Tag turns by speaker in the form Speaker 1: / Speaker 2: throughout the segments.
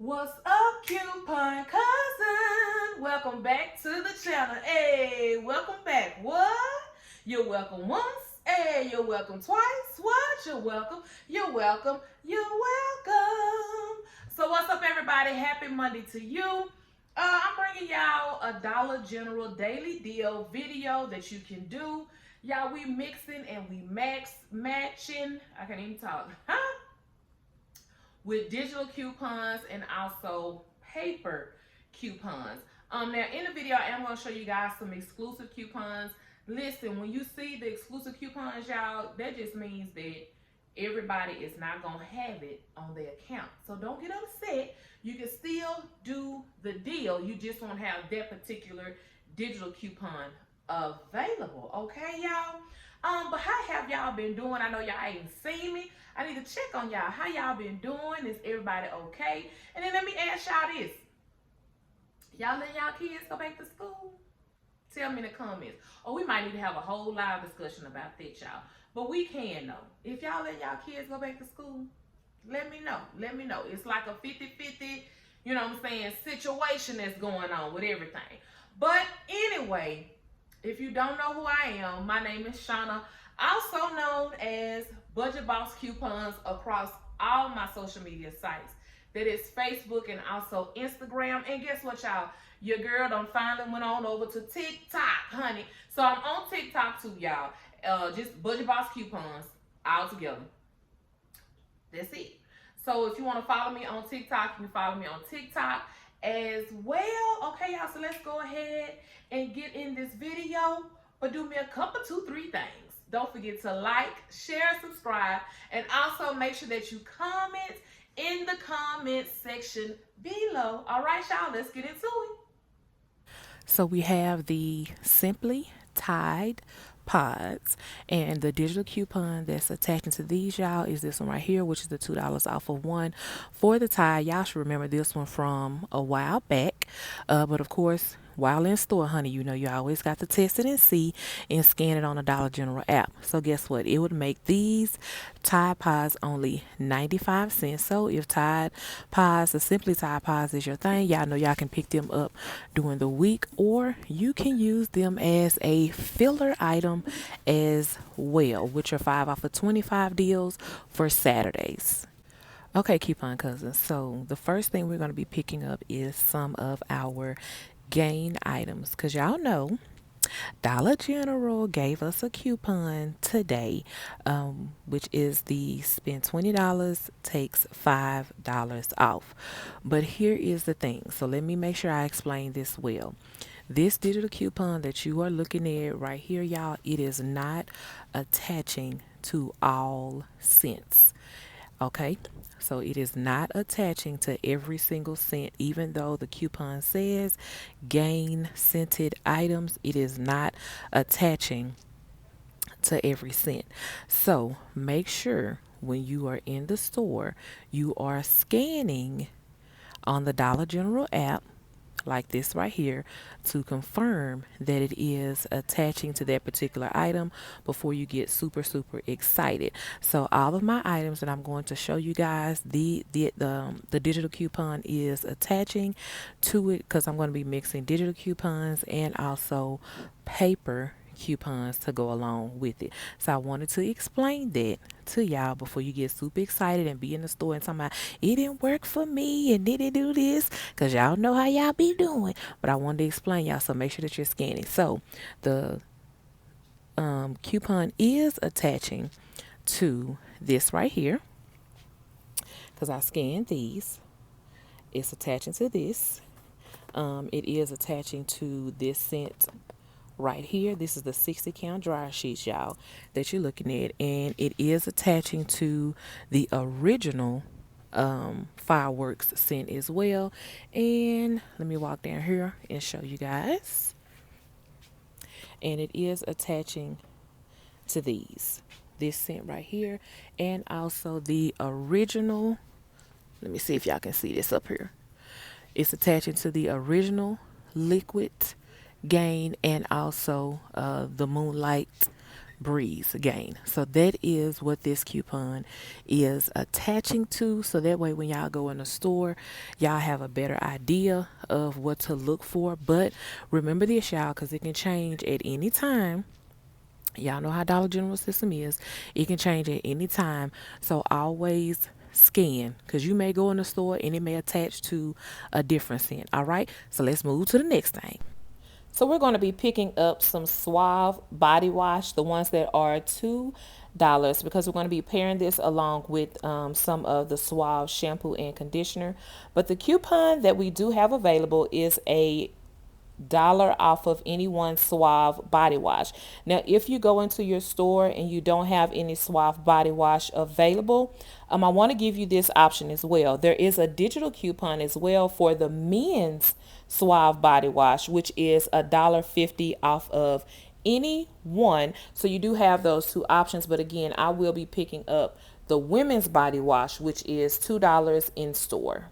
Speaker 1: What's up, coupon cousin? Welcome back to the channel. Hey, welcome back. What? You're welcome once. Hey, you're welcome twice. What? You're welcome. You're welcome. You're welcome. So what's up, everybody? Happy Monday to you. I'm bringing y'all a Dollar General daily deal video that you can do. Y'all, we mixing and we matching. I can't even talk. Huh? With digital coupons and also paper coupons. Now in the video, I am going to show you guys some exclusive coupons. Listen, when you see the exclusive coupons, y'all, that just means that everybody is not going to have it on their account. So don't get upset. You can still do the deal. You just won't have that particular digital coupon available. Okay, y'all? But how have y'all been doing? I know y'all ain't seen me. I need to check on y'all. How y'all been doing? Is everybody okay? And then let me ask y'all this. Y'all letting y'all kids go back to school? Tell me in the comments. Or we might need to have a whole live discussion about that, y'all. But we can know. If y'all let y'all kids go back to school, let me know. Let me know. It's like a 50-50, you know what I'm saying, situation that's going on with everything. But anyway, if you don't know who I am, my name is Shauna, also known as Budget Boss Coupons across all my social media sites. That is Facebook and also Instagram. And guess what, y'all? Your girl done finally went on over to TikTok, honey. So I'm on TikTok too, y'all. Just Budget Boss Coupons all together. That's it. So if you want to follow me on TikTok, you can follow me on TikTok as well. Okay, y'all, so let's go ahead and get in this video. But do me a couple, 2-3 things. Don't forget to like, share, subscribe, and also make sure that you comment in the comment section below. All right, y'all, let's get into it.
Speaker 2: So we have the Simply Tide pods, and the digital coupon that's attaching to these, y'all, is this one right here, which is the $2 off of one for the Tide. Y'all should remember this one from a while back, but of course, while in store, honey, you know you always got to test it and see and scan it on the Dollar General app. So guess what? It would make these Tide Pods only 95 cents. So if Tide Pods, the Simply Tide Pods is your thing, y'all know y'all can pick them up during the week, or you can use them as a filler item as well with your 5 off of 25 deals for Saturdays. Okay, coupon cousins. So the first thing we're going to be picking up is some of our gain items, because y'all know Dollar General gave us a coupon today, which is the spend $20 takes $5 off. But here is the thing. So let me make sure I explain this well. This digital coupon that you are looking at right here, y'all, it is not attaching to all cents. Okay, so it is not attaching to every single cent, even though the coupon says gain scented items, it is not attaching to every cent. So make sure when you are in the store, you are scanning on the Dollar General app like this right here to confirm that it is attaching to that particular item before you get super excited. So all of my items that I'm going to show you guys, the digital coupon is attaching to it, because I'm going to be mixing digital coupons and also paper coupons to go along with it. So I wanted to explain that to y'all before you get super excited and be in the store and talking about it didn't work for me and did it do this, because y'all know how y'all be doing. But I wanted to explain y'all, so make sure that you're scanning. So the coupon is attaching to this right here, because I scanned these. It's attaching to this. It is attaching to this scent right here. This is the 60 count dryer sheets, y'all, that you're looking at, and it is attaching to the original fireworks scent as well. And let me walk down here and show you guys, and it is attaching to this scent right here, and also the original. Let me see if y'all can see this up here. It's attaching to the original liquid gain, and also the moonlight breeze gain. So that is what this coupon is attaching to. So that way when y'all go in the store, y'all have a better idea of what to look for. But remember this, y'all, because it can change at any time. Y'all know how Dollar General system is. It can change at any time. So always scan, because you may go in the store and it may attach to a different scent. All right. So let's move to the next thing. So we're going to be picking up some Suave body wash, the ones that are $2, because we're going to be pairing this along with some of the Suave shampoo and conditioner. But the coupon that we do have available is a dollar off of any one Suave body wash. Now, if you go into your store and you don't have any Suave body wash available, I want to give you this option as well. There is a digital coupon as well for the men's Suave body wash, which is $1.50 off of any one. So you do have those two options. But again, I will be picking up the women's body wash, which is $2 in store.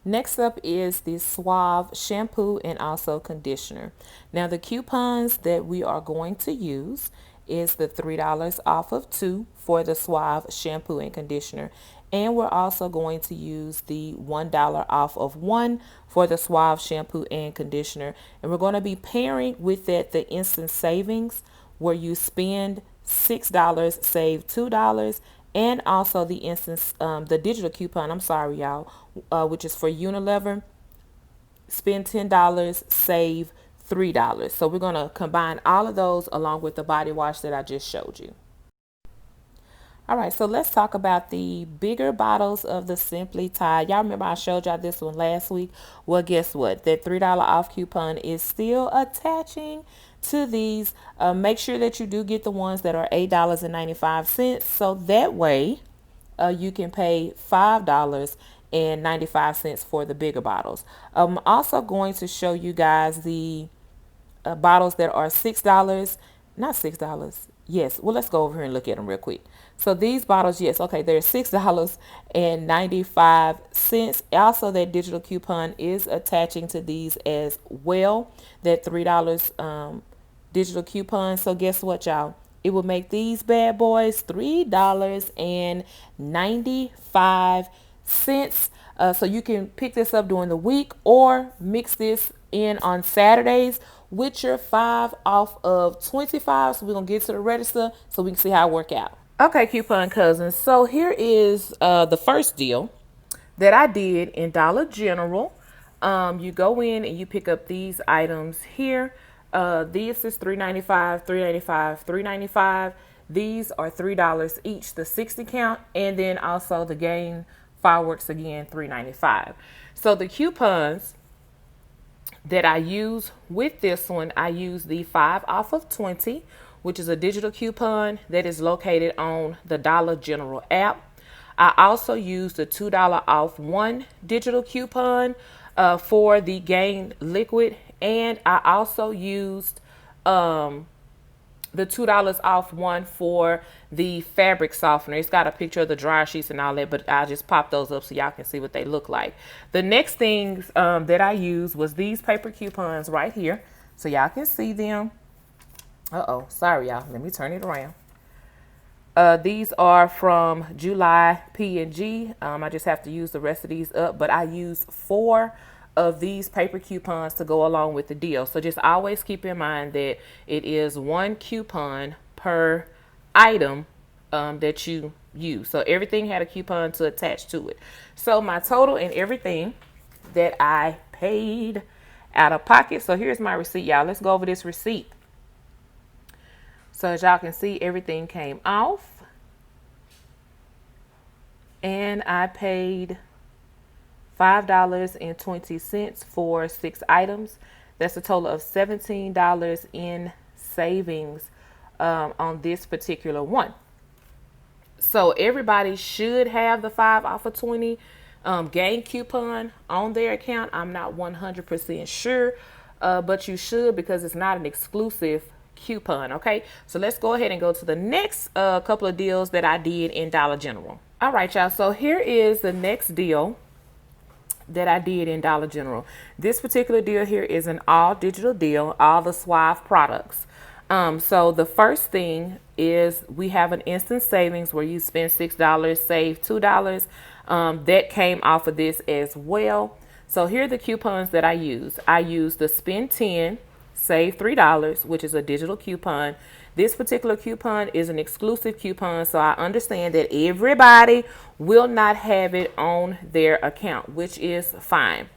Speaker 2: Next up is the Suave shampoo and also conditioner. Now the coupons that we are going to use is the $3 off of 2 for the Suave shampoo and conditioner. And we're also going to use the $1 off of 1 for the Suave shampoo and conditioner. And we're going to be pairing with that the instant savings, where you spend $6, save $2, and also the instance, the digital coupon, I'm sorry, y'all, which is for Unilever. Spend $10, save $3. So we're going to combine all of those along with the body wash that I just showed you. All right, so let's talk about the bigger bottles of the Simply Tide. Y'all remember I showed y'all this one last week? Well, guess what? That $3 off coupon is still attaching to these. Make sure that you do get the ones that are $8.95. So that way you can pay $5.95 for the bigger bottles. I'm also going to show you guys the bottles that are $6, not $6. Yes, well, let's go over here and look at them real quick. So these bottles, yes, okay, they're $6.95. Also, that digital coupon is attaching to these as well, that $3 digital coupon. So guess what, y'all? It will make these bad boys $3.95. So you can pick this up during the week or mix this in on Saturdays with your 5 off of 25. So we're going to get to the register so we can see how it work out. Okay, coupon cousins. So here is the first deal that I did in Dollar General. You go in and you pick up these items here. This is $3.95, $3.95, $3.95. These are $3 each, the 60 count, and then also the game fireworks again, $3.95. So the coupons that I use with this one, I use the 5 off of 20, which is a digital coupon that is located on the Dollar General app. I also use the $2 off 1 digital coupon for the Gain liquid, and I also used the $2 off 1 for the fabric softener. It's got a picture of the dryer sheets and all that, but I just pop those up so y'all can see what they look like. The next things that I used was these paper coupons right here, so y'all can see them. Sorry, y'all. Let me turn it around. These are from July P&G. I just have to use the rest of these up, but I used 4 of these paper coupons to go along with the deal. So just always keep in mind that it is 1 coupon per item that you use. So everything had a coupon to attach to it. So my total and everything that I paid out of pocket. So here's my receipt, y'all. Let's go over this receipt. So as y'all can see, everything came off, and I paid $5.20 for 6 items. That's a total of $17 in savings on this particular one. So everybody should have the 5 off of 20 gain coupon on their account. I'm not 100% sure, but you should, because it's not an exclusive coupon. Okay, so let's go ahead and go to the next couple of deals that I did in Dollar General. All right, y'all, so here is the next deal that I did in Dollar General. This particular deal here is an all digital deal, all the Suave products. So the first thing is we have an instant savings where you spend $6, save $2. That came off of this as well. So here are the coupons that I use. I use the spend 10, save $3, which is a digital coupon. This particular coupon is an exclusive coupon, so I understand that everybody will not have it on their account, which is fine.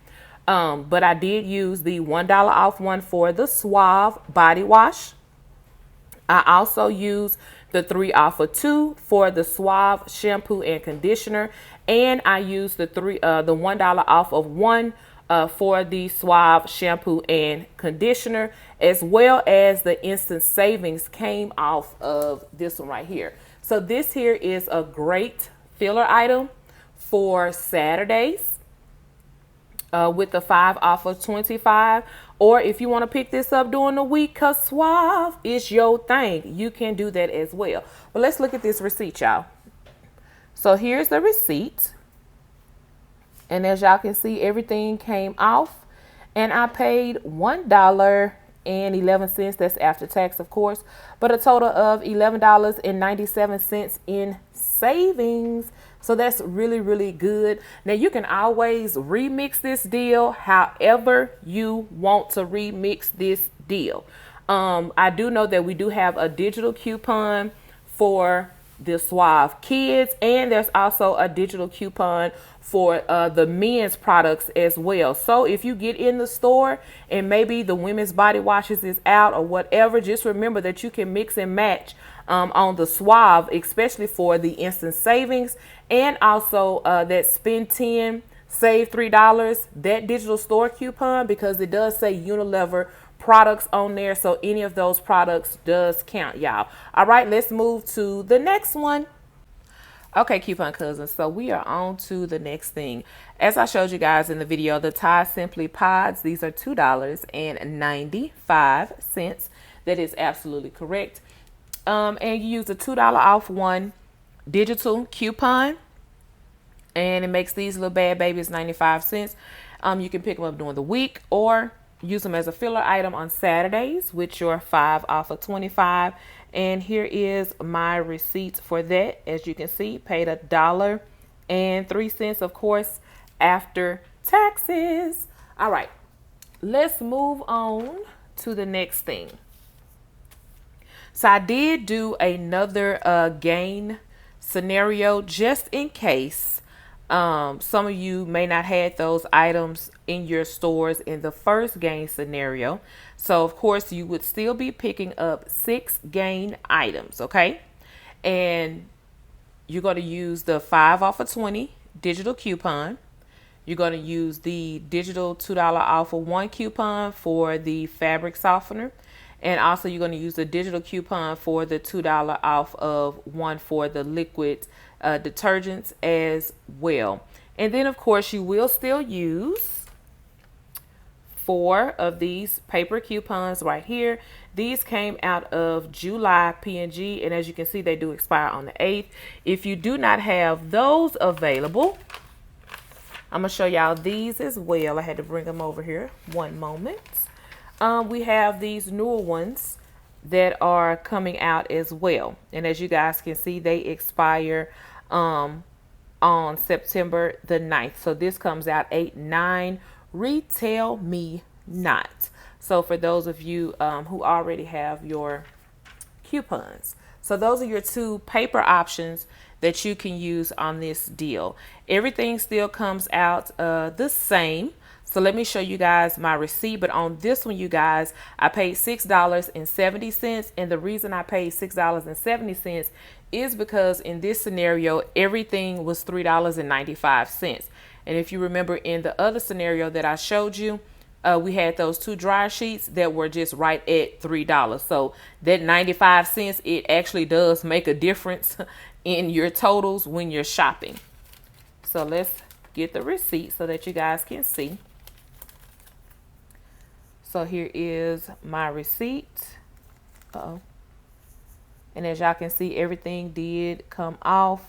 Speaker 2: But I did use the $1 off one for the Suave body wash. I also use the 3 off of 2 for the Suave shampoo and conditioner, and I use the $1 off of 1 for the Suave shampoo and conditioner, as well as the instant savings came off of this one right here. So this here is a great filler item for Saturdays. With the 5 off of 25, or if you want to pick this up during the week because Suave is your thing, you can do that as well. But let's look at this receipt, y'all. So here's the receipt, and as y'all can see, everything came off, and I paid $1.11. That's after tax, of course, but a total of $11.97 in savings. So that's really, really good. Now you can always remix this deal however you want to remix this deal. I do know that we do have a digital coupon for the Suave kids, and there's also a digital coupon for the men's products as well. So if you get in the store and maybe the women's body washes is out or whatever, just remember that you can mix and match on the Suave, especially for the instant savings, and also that spend 10, save $3, that digital store coupon, because it does say Unilever products on there. So any of those products does count, y'all. All right, let's move to the next one. Okay, coupon cousins, so we are on to the next thing. As I showed you guys in the video, the Tide Simply Pods, these are $2.95. That is absolutely correct. And you use a $2 off one digital coupon, and it makes these little bad babies 95 cents. You can pick them up during the week or use them as a filler item on Saturdays with your 5 off of 25. And here is my receipt for that. As you can see, paid $1.03, of course, after taxes. All right, let's move on to the next thing. So I did do another gain scenario just in case some of you may not have those items in your stores in the first gain scenario. So of course you would still be picking up 6 gain items, okay? And you're going to use the 5 off of 20 digital coupon. You're going to use the digital $2 off of 1 coupon for the fabric softener. And also you're going to use the digital coupon for the $2 off of 1 for the liquid detergents as well. And then of course you will still use 4 of these paper coupons right here. These came out of July P&G, and as you can see, they do expire on the 8th. If you do not have those available, I'm gonna show y'all these as well. I had to bring them over here. One moment. We have these newer ones that are coming out as well, and as you guys can see, they expire on September the 9th. So this comes out 8/9. Retail me not. So for those of you who already have your coupons, so those are your 2 paper options that you can use on this deal. Everything still comes out the same. So let me show you guys my receipt. But on this one, you guys, I paid $6.70. And the reason I paid $6.70 is because in this scenario, everything was $3.95. And if you remember in the other scenario that I showed you, we had those 2 dryer sheets that were just right at $3. So that 95 cents, it actually does make a difference in your totals when you're shopping. So let's get the receipt so that you guys can see. So here is my receipt. Uh-oh. And as y'all can see, everything did come off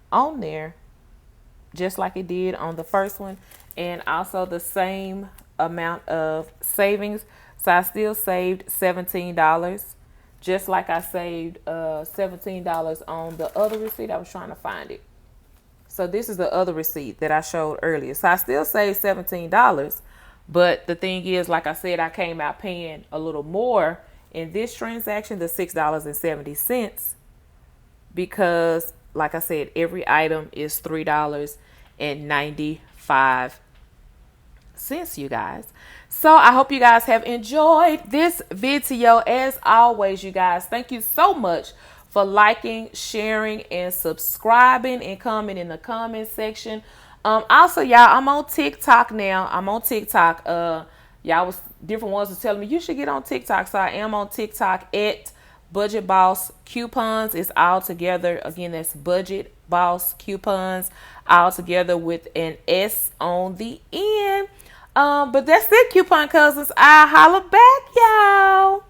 Speaker 2: on there just like it did on the first one, and also the same amount of savings. So I still saved $17, just like I saved $17 on the other receipt. I was trying to find it. So this is the other receipt that I showed earlier. So I still saved $17. But the thing is, like I said, I came out paying a little more in this transaction, the $6.70, because, like I said, every item is $3.95, you guys. So I hope you guys have enjoyed this video. As always, you guys, thank you so much for liking, sharing, and subscribing, and comment in the comment section. Also, y'all, I'm on TikTok now. I'm on TikTok. Y'all was different ones was telling me you should get on TikTok. So I am on TikTok at Budget Boss Coupons. It's all together. Again, that's Budget Boss Coupons, all together with an S on the end. But that's it, coupon cousins. I'll holla back, y'all.